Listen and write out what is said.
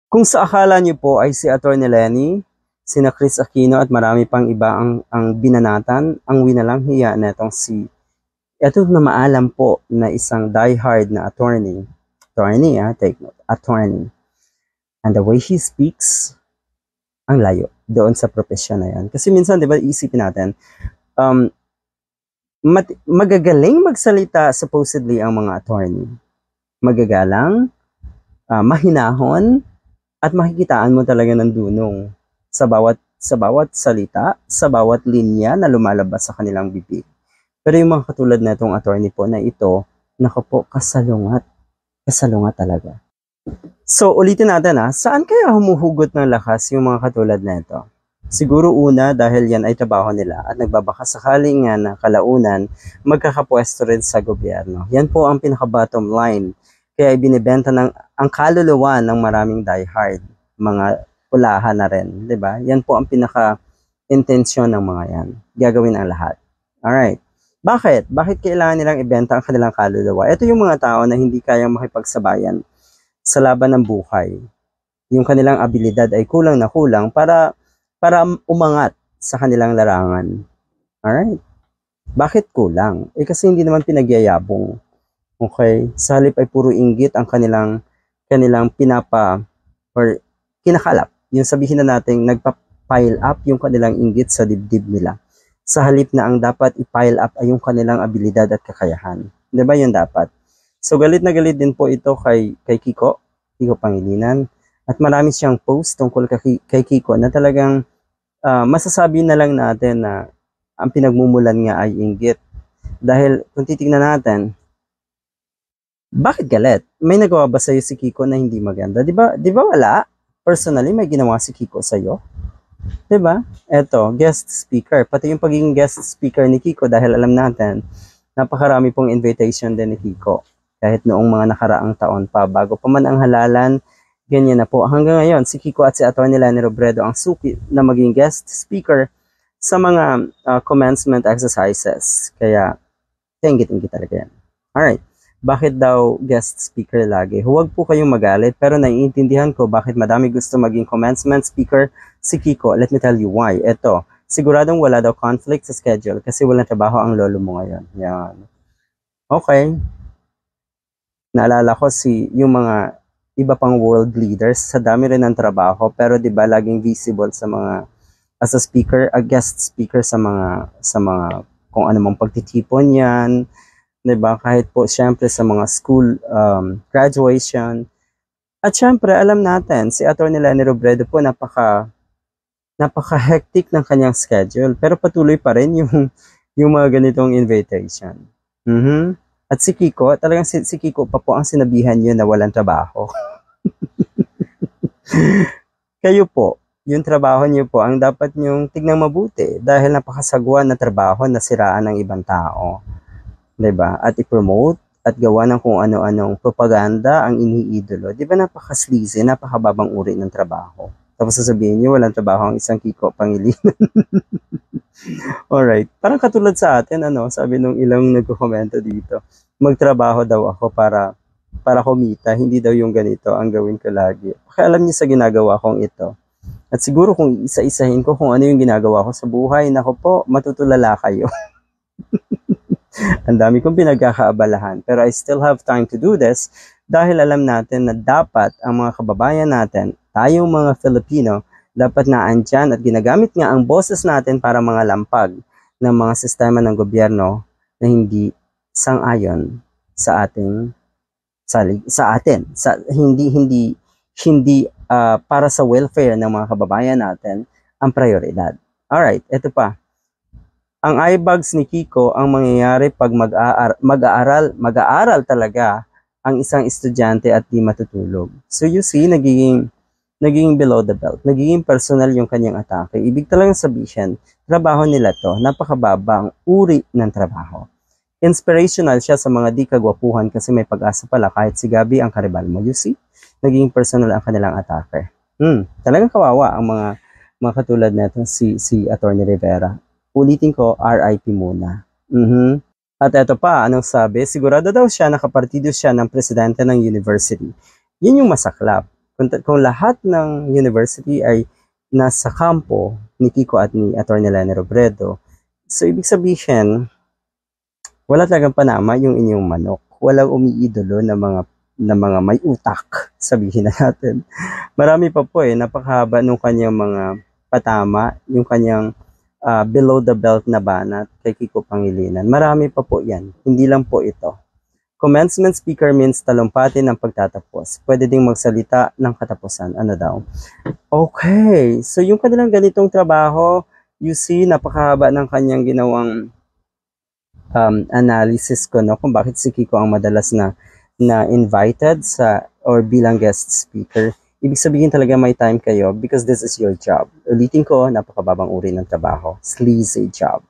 Kung sa akala niyo po ay si Atty. Lenny, sina Chris Aquino at marami pang iba ang binanatan, ang winalang hiya netong si ito na maalam po na isang diehard na attorney, take note, attorney. And the way he speaks, ang layo doon sa profesyon na yan. Kasi minsan, di ba, isipin natin, magagaling magsalita supposedly ang mga attorney. Magagalang, mahinahon, at makikitaan mo talaga ng dunong sa bawat salita, sa bawat linya na lumalabas sa kanilang bibig. Pero yung mga katulad na itong attorney po na ito, naku po, kasalungat talaga. So, ulitin natin saan kaya humuhugot ng lakas yung mga katulad na ito? Siguro una dahil yan ay trabaho nila at nagbabaka sakaling nga na kalaunan magkakapwesto rin sa gobyerno. Yan po ang pinaka-bottom line. Kaya ibinibenta ang kaluluwa ng maraming diehard, mga ulahan na rin, 'di ba? Yan po ang pinaka-intensyon ng mga yan. Gagawin ang lahat. Alright. Bakit? Bakit kailangan nilang ibenta ang kanilang kaluluwa? Ito yung mga tao na hindi kayang makipagsabayan sa laban ng buhay. Yung kanilang abilidad ay kulang na kulang para umangat sa kanilang larangan. Alright. Bakit kulang? Kasi hindi naman pinagyayabong. Okay? Sa halip ay puro inggit ang kanilang kinakalap. Yung sabihin na natin, nagpa-pile up yung kanilang inggit sa dibdib nila. Sa halip na ang dapat i-pile up ay yung kanilang abilidad at kakayahan. Diba yun dapat? So galit na galit din po ito kay Kiko Pangilinan. At marami siyang post tungkol kay Kiko na talagang masasabi na lang natin na ang pinagmumulan nga ay inggit. Dahil kung titignan natin, bakit galit? May nagawa ba sa'yo si Kiko na hindi maganda? Di ba wala? Personally, may ginawa si Kiko sa'yo? Di ba? Eto, guest speaker. Pati yung pagiging guest speaker ni Kiko dahil alam natin, napakarami pong invitation din ni Kiko. Kahit noong mga nakaraang taon pa, bago pa man ang halalan, ganyan na po. Hanggang ngayon, si Kiko at si Atty. Lenny Robredo ang suki na maging guest speaker sa mga commencement exercises. Kaya, inggit talaga yan. Alright. Bakit daw guest speaker lagi? Huwag po kayong magalit, pero naiintindihan ko bakit madami gusto maging commencement speaker si Kiko. Let me tell you why. Ito, siguradong wala daw conflict sa schedule kasi walang trabaho ang lolo mo ngayon. Yan. Okay. Naalala ko yung mga iba pang world leaders, sa dami rin ng trabaho, pero di ba laging visible sa mga, as a speaker, a guest speaker sa mga kung ano mang pagtitipon yan, diba? Kahit po syempre sa mga school graduation. At syempre alam natin si Atty. Lenny Robredo po napaka-hectic ng kanyang schedule, pero patuloy pa rin yung mga ganitong invitation. At si Kiko, talagang si Kiko pa po ang sinabihan niyo na walang trabaho. Kayo po, yung trabaho niyo po ang dapat niyong tignang mabuti dahil napakasagwa na trabaho na siraan ng ibang tao. Diba? At i-promote at gawa ng kung ano-anong propaganda ang iniidolo. Diba napaka-sleazy, napakababang uri ng trabaho. Tapos sasabihin niyo, walang trabaho ang isang Kiko Pangilinan. Alright. Parang katulad sa atin, sabi nung ilang nagko-komento dito, magtrabaho daw ako para kumita, hindi daw yung ganito ang gawin ko lagi. Pakialam niyo sa ginagawa kong ito. At siguro kung isa-isahin ko kung ano yung ginagawa ko sa buhay, nako po, matutulala kayo. Ang dami kong pinagkakaabalahan, pero I still have time to do this dahil alam natin na dapat ang mga kababayan natin, tayong mga Filipino, dapat na andyan at ginagamit nga ang boses natin para mga lampag ng mga sistema ng gobyerno na hindi sang-ayon sa atin, hindi para sa welfare ng mga kababayan natin ang prioridad. Alright, ito pa. Ang eyebags ni Kiko ang mangyayari pag mag-aaral talaga ang isang estudyante at di matutulog. So you see, nagiging below the belt. Nagiging personal yung kanyang atake. Ibig talagang sabihin, trabaho nila to, napakababang uri ng trabaho. Inspirational siya sa mga di kagwapuhan kasi may pag-asa pala kahit si Gabi ang karibal mo. You see, nagiging personal ang kanilang atake. Talagang kawawa ang mga katulad nito si Atty. Rivera. Ulitin ko, RIP muna. At eto pa, anong sabi? Sigurado daw siya nakapartido siya ng presidente ng university. Yun yung masaklap. Kung lahat ng university ay nasa kampo ni Kiko at ni Atty. Leni Robredo, so ibig sabihin, wala talagang panama yung inyong manok. Walang umiidolo na mga may utak, sabihin na natin. Marami pa po napakahaba nung kanyang mga patama, yung kanyang below the belt na banat kay Kiko Pangilinan. Marami pa po yan, hindi lang po ito. Commencement speaker means talumpati ng pagtatapos. Pwede ding magsalita ng katapusan. Ano daw? Okay, so yung kanilang ganitong trabaho, you see, napakahaba ng kanyang ginawang analysis ko, no, kung bakit si Kiko ang madalas na invited sa or bilang guest speaker. Ibig sabihin talaga may time kayo because this is your job. Ulitin ko, napakababang uri ng trabaho. Sleazy job.